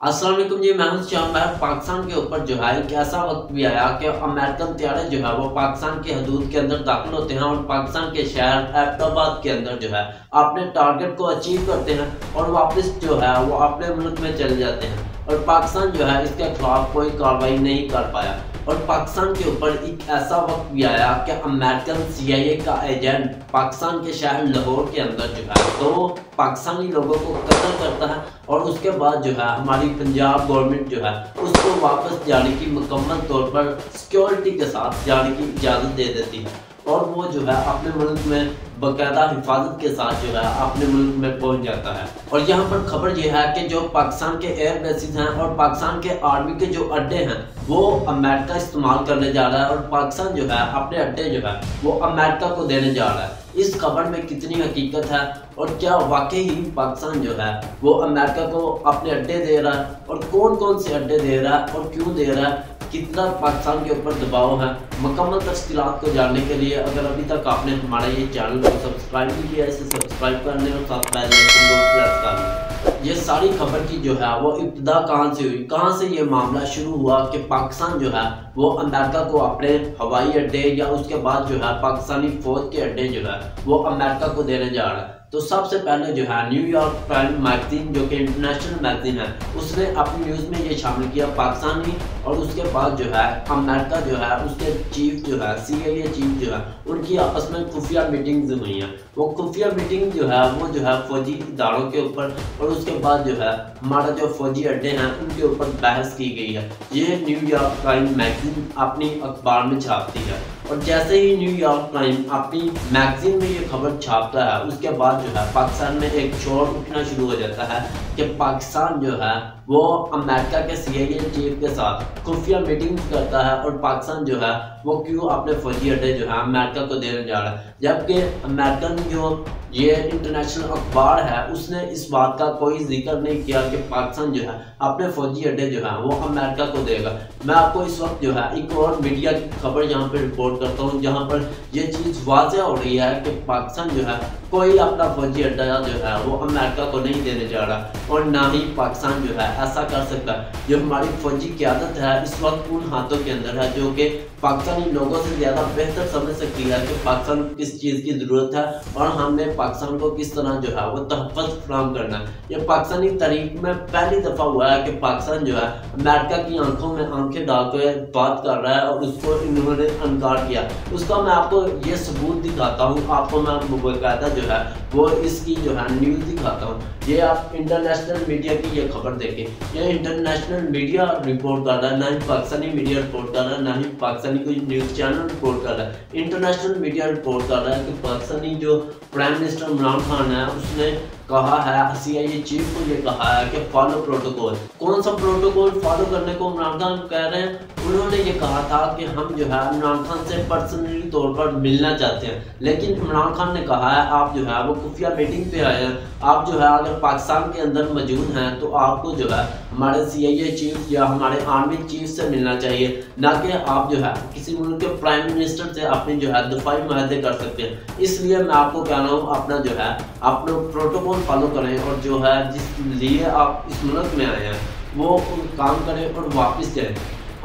अस्सलाम वालेकुम जी। मैं हूं श्याम। पाकिस्तान के ऊपर जो है एक ऐसा वक्त भी आया कि अमेरिकन तैयारे जो है वो पाकिस्तान की हदूद के अंदर दाखिल होते हैं और पाकिस्तान के शहर एबटाबाद के अंदर जो है अपने टारगेट को अचीव करते हैं और वापस जो है वो अपने मुल्क में चले जाते हैं। और पाकिस्तान जो है इसके खिलाफ कोई कार्रवाई नहीं कर पाया। और पाकिस्तान के ऊपर एक ऐसा वक्त भी आया कि अमेरिकन CIA का एजेंट पाकिस्तान के शहर लाहौर के अंदर जो है तो पाकिस्तानी लोगों को कत्ल करता है और उसके बाद जो है हमारी पंजाब गवर्नमेंट जो है उसको वापस जाने की मुकम्मल तौर पर सिक्योरिटी के साथ जाने की इजाज़त दे देती है और वो जो है अपने मुल्क में बाकायदा हिफाजत के साथ जो है अपने मुल्क में पहुंच जाता है। और यहाँ पर खबर यह है कि जो पाकिस्तान के एयर बेसिस हैं और पाकिस्तान के आर्मी के जो अड्डे हैं वो अमेरिका इस्तेमाल करने जा रहा है और पाकिस्तान जो है अपने अड्डे जो है वो अमेरिका को देने जा रहा है। इस खबर में कितनी हकीकत है और क्या वाकई ही पाकिस्तान जो है वो अमेरिका को अपने अड्डे दे रहा है और कौन कौन से अड्डे दे रहा है और क्यों दे रहा है, कितना पाकिस्तान के ऊपर दबाव है। मुकम्मल तफसीलात को जानने के लिए अगर अभी तक आपने हमारा ये चैनल को सब्सक्राइब नहीं किया इसे सब्सक्राइब कर लें और साथ बेल आइकन को प्रेस कर लें। ये सारी खबर की जो है वो इब्तिदा कहाँ से हुई, कहाँ से ये मामला शुरू हुआ कि पाकिस्तान जो है वो अमेरिका को अपने हवाई अड्डे या उसके बाद जो है पाकिस्तानी फौज के अड्डे जो है वो अमेरिका को देने जा रहा है। तो सबसे पहले जो है न्यूयॉर्क टाइम्स मैगजीन जो कि इंटरनेशनल मैगजीन है उसने अपनी न्यूज़ में ये शामिल किया पाकिस्तानी। और उसके बाद जो है अमेरिका जो है उसके चीफ जो है CIA चीफ जो है उनकी आपस में खुफिया मीटिंग्स हुई हैं। वो खुफिया मीटिंग जो है वो जो है फौजी इदारों के ऊपर और उसके बाद जो है हमारा जो फौजी अड्डे हैं उनके ऊपर बहस की गई है। ये न्यूयॉर्क टाइम्स मैगजीन अपनी अखबार में छापती है और जैसे ही न्यूयॉर्क टाइम्स अपनी मैगजीन में ये खबर छापता है उसके बाद जो है पाकिस्तान में एक शोर उठना शुरू हो जाता है कि पाकिस्तान जो है वो अमेरिका के CIA चीफ के साथ खुफिया मीटिंग्स करता है और पाकिस्तान जो है वो क्यों अपने फौजी अड्डे जो है अमेरिका को देने जा रहा है। जबकि अमेरिकन जो ये इंटरनेशनल अखबार है उसने इस बात का कोई जिक्र नहीं किया कि पाकिस्तान जो है अपने फौजी अड्डे जो है वो अमेरिका को देगा। मैं आपको इस वक्त जो है एक और मीडिया की खबर यहाँ पे रिपोर्ट करता हूँ जहाँ पर यह चीज़ वाज़ेह हो रही है कि पाकिस्तान जो है कोई अपना फौजी अड्डा जो है वो अमेरिका को नहीं देने जा रहा और ना ही पाकिस्तान जो है ऐसा कर सकता है। जो हमारी फौजी क़यादत है इस वक्त उन हाथों के अंदर है जो कि पाकिस्तानी लोगों से ज़्यादा बेहतर समझ सकती है कि पाकिस्तान को किस चीज़ की ज़रूरत है और हमने पाकिस्तान को किस तरह जो है वो तहफ़्फ़ुज़ फराहम करना है। ये पाकिस्तानी तारीख में पहली दफ़ा हुआ है कि पाकिस्तान जो है अमेरिका की आंखों में आंखें डाल कर बात कर रहा है और उसको इन्होंने इनकार किया। उसका मैं आपको ये सबूत दिखाता हूँ, आपको मैं बाकायदा जो है वो इसकी जो है न्यूज़ दिखाता हूँ। ये आप इंटरनेशनल मीडिया की ये खबर देखें। ये इंटरनेशनल मीडिया रिपोर्ट कर रहा है, ना ही पाकिस्तानी मीडिया रिपोर्ट कर रहा है, ना ही पाकिस्तानी कोई न्यूज़ चैनल रिपोर्ट कर रहा है। इंटरनेशनल मीडिया रिपोर्ट कर रहा है कि पाकिस्तानी जो प्राइम मिनिस्टर इमरान खान है उसने कहा है, CIA चीफ को ये कहा है कि फॉलो प्रोटोकॉल। कौन सा प्रोटोकॉल फॉलो करने को इमरान खान कह रहे हैं? उन्होंने ये कहा था कि हम जो है इमरान खान से पर्सनली तौर पर मिलना चाहते हैं, लेकिन इमरान खान ने कहा है आप जो है वो खुफिया मीटिंग पे आए हैं, आप जो है अगर पाकिस्तान के अंदर मौजूद हैं तो आपको जो है हमारे CIA चीफ या हमारे आर्मी चीफ से मिलना चाहिए, ना कि आप जो है किसी मुल्क के प्राइम मिनिस्टर से अपनी जो है दफाई मुआहदे कर सकते हैं। इसलिए मैं आपको कह रहा हूँ अपना जो है अपना प्रोटोकॉल फॉलो करें और जो है जिस लिए आप इस मुल्क में आए हैं वो काम करें और वापस जाएं।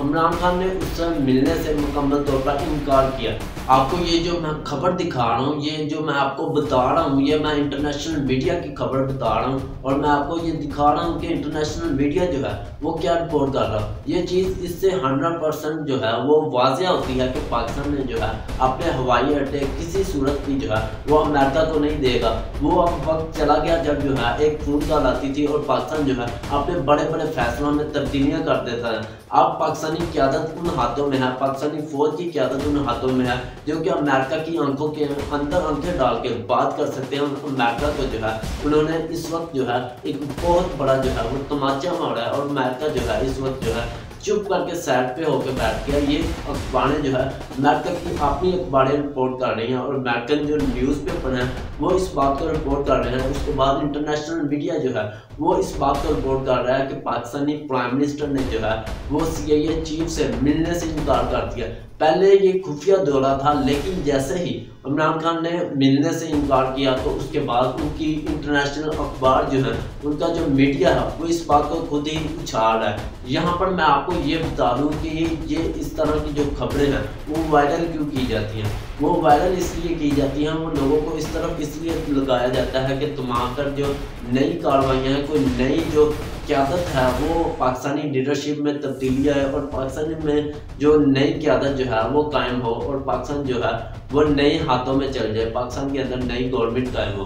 इमरान खान ने उससे मिलने से मुकम्मल तौर पर इनकार किया। आपको ये जो मैं खबर दिखा रहा हूँ, ये जो मैं आपको बता रहा हूँ, ये मैं इंटरनेशनल मीडिया की खबर बता रहा हूँ और मैं आपको ये दिखा रहा हूँ कि इंटरनेशनल मीडिया जो है वो क्या रिपोर्ट कर रहा है। ये चीज़ इससे 100% जो है वो वाज़ेह होती है कि पाकिस्तान ने जो है अपने हवाई अड्डे किसी सूरत की जो है वो अमेरिका को नहीं देगा। वो अब वक्त चला गया जब जो है एक फ़ोन कॉल आती थी और पाकिस्तान जो है अपने बड़े बड़े फैसलों में तब्दीलियाँ कर देता है। अब पाकिस्तानी क़यादत उन हाथों में है, पाकिस्तानी फ़ौज की क़यादत उन हाथों में है जो कि अमेरिका की आंखों के अंदर आंखें डाल के बात कर सकते हैं। अमेरिका को जो है उन्होंने इस वक्त जो है एक बहुत बड़ा जो है वो तमाचा मारा है और अमेरिका जो है इस वक्त जो है चुप करके साइड पे होकर बैठ गया। ये अखबारें जो है अमेरिका की अपनी अखबारें रिपोर्ट कर रही हैं और अमेरिकन जो न्यूज़पेपर हैं वो इस बात को रिपोर्ट कर रहे हैं। उसके बाद इंटरनेशनल मीडिया जो है वो इस बात को रिपोर्ट कर रहा है कि पाकिस्तानी प्राइम मिनिस्टर ने जो है वो CIA चीफ से मिलने से इनकार कर दिया। पहले ये खुफिया दौरा था, लेकिन जैसे ही इमरान खान ने मिलने से इनकार किया तो उसके बाद उनकी इंटरनेशनल अखबार जो है, उनका जो मीडिया है, वो इस बात को खुद ही उछाल रहा है। यहाँ पर मैं आपको ये बता दूँ कि ये इस तरह की जो खबरें हैं वो वायरल क्यों की जाती हैं। वो वायरल इसलिए की जाती हैं, वो लोगों को इस तरफ इसलिए लगाया जाता है कि तुम पर जो नई कार्रवाइयाँ हैं, कोई नई जो क़यादत है वो पाकिस्तानी लीडरशिप में तब्दीली आए और पाकिस्तान में जो नई क़यादत जो है वो कायम हो और पाकिस्तान जो है वो नए हाथों में चल जाए, पाकिस्तान के अंदर नई गवर्नमेंट कायम हो।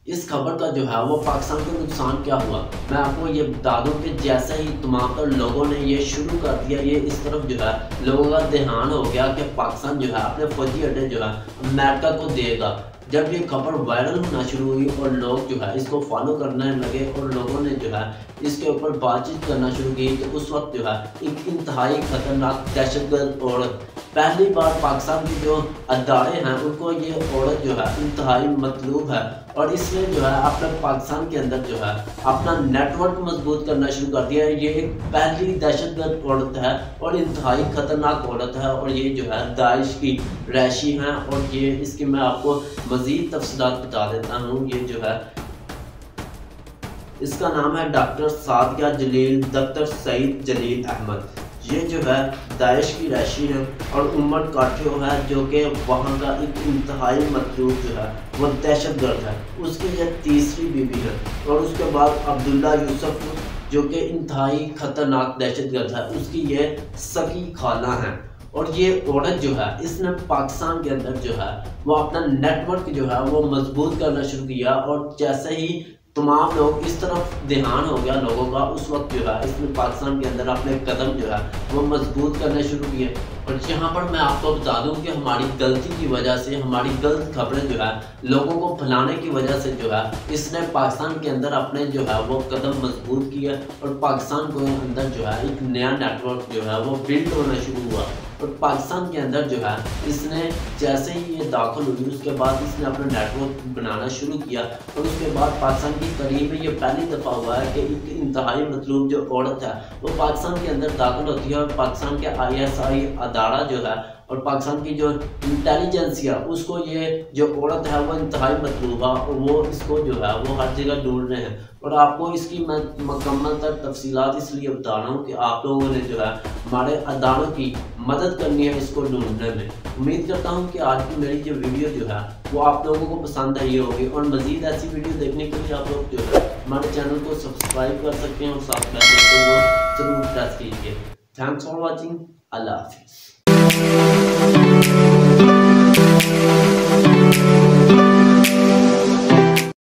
इस खबर का जो है वो पाकिस्तान को नुकसान क्या हुआ, मैं आपको ये बता दूं कि जैसे ही तमाम लोगों ने ये शुरू कर दिया, ये इस तरफ जो है लोगों का ध्यान हो गया कि पाकिस्तान जो है अपने फौजी अड्डे जो है अमेरिका को देगा। जब ये खबर वायरल होना शुरू हुई और लोग जो है इसको फॉलो करने लगे और लोगों ने जो है इसके ऊपर बातचीत करना शुरू की, तो उस वक्त जो है एक इंतहाई खतरनाक दहशतगर्द औरत, पहली बार पाकिस्तान की जो अदारे हैं उनको ये औरत जो है इंतहाई मतलूब है और इसने जो है अपने पाकिस्तान के अंदर जो है अपना नेटवर्क मजबूत करना शुरू कर दिया है। ये एक पहली दहशतगर्द औरत है और इंतहाई खतरनाक औरत है और ये जो है दाइश की रैशी हैं और ये इसकी मैं आपको मज़ीद तफसीलात बता देता हूँ। ये जो है इसका नाम है डॉक्टर सादिया जलील दफ्तर सईद जलील अहमद। ये जो है दाइश की रैशी है और उमर काठियो है जो कि वहाँ का एक इंतहाई मतलूब जो है वो दहशतगर्द है। उसकी यह तीसरी बीवी है और उसके बाद अब्दुल्ला यूसुफ जो कि इंतहाई खतरनाक दहशतगर्द है, उसकी ये सगी खाला है। और ये औरत जो है इसने पाकिस्तान के अंदर जो है वो अपना नेटवर्क जो है वो मजबूत करना शुरू किया और जैसे ही तमाम लोग इस तरफ ध्यान हो गया लोगों का, उस वक्त जो है इसने पाकिस्तान के अंदर अपने कदम जो है वो मजबूत करने शुरू किए। और यहाँ पर मैं आपको बता दूं कि हमारी गलती की वजह से, हमारी गलत खबरें जो है लोगों को फैलाने की वजह से जो है इसने पाकिस्तान के अंदर अपने जो है वो कदम मजबूत किया और पाकिस्तान के अंदर जो है एक नया नेटवर्क जो है वो बिल्ड होना शुरू हुआ। और पाकिस्तान के अंदर जो है इसने जैसे ही ये दाखिल हुई उसके बाद इसने अपना नेटवर्क बनाना शुरू किया और उसके बाद पाकिस्तान की करीब में ये पहली दफ़ा हुआ है कि एक इंतहाई मतलूब जो औरत है वो पाकिस्तान के अंदर दाखिल होती है और पाकिस्तान के ISI अदारा जो है और पाकिस्तान की जो इंटेलिजेंसिया उसको ये जो औरत है वो इंतहाई मतलूब है और वो इसको जो है वो हर जगह ढूंढ रहे हैं। और आपको इसकी मैं मुकम्मल तक तफसीलात इसलिए बता रहा हूँ कि आप लोगों ने जो है हमारे अदारों की मदद करनी है इसको ढूंढने में। उम्मीद करता हूँ कि आज की मेरी जो वीडियो जो है वो आप लोगों को पसंद आई होगी और मज़ीद ऐसी वीडियो देखने के लिए आप लोग जो है हमारे चैनल को सब्सक्राइब कर सकते हैं और साथ में को जरूर प्रेस कीजिए। Thanks for watching. अल्लाह हाफिज़।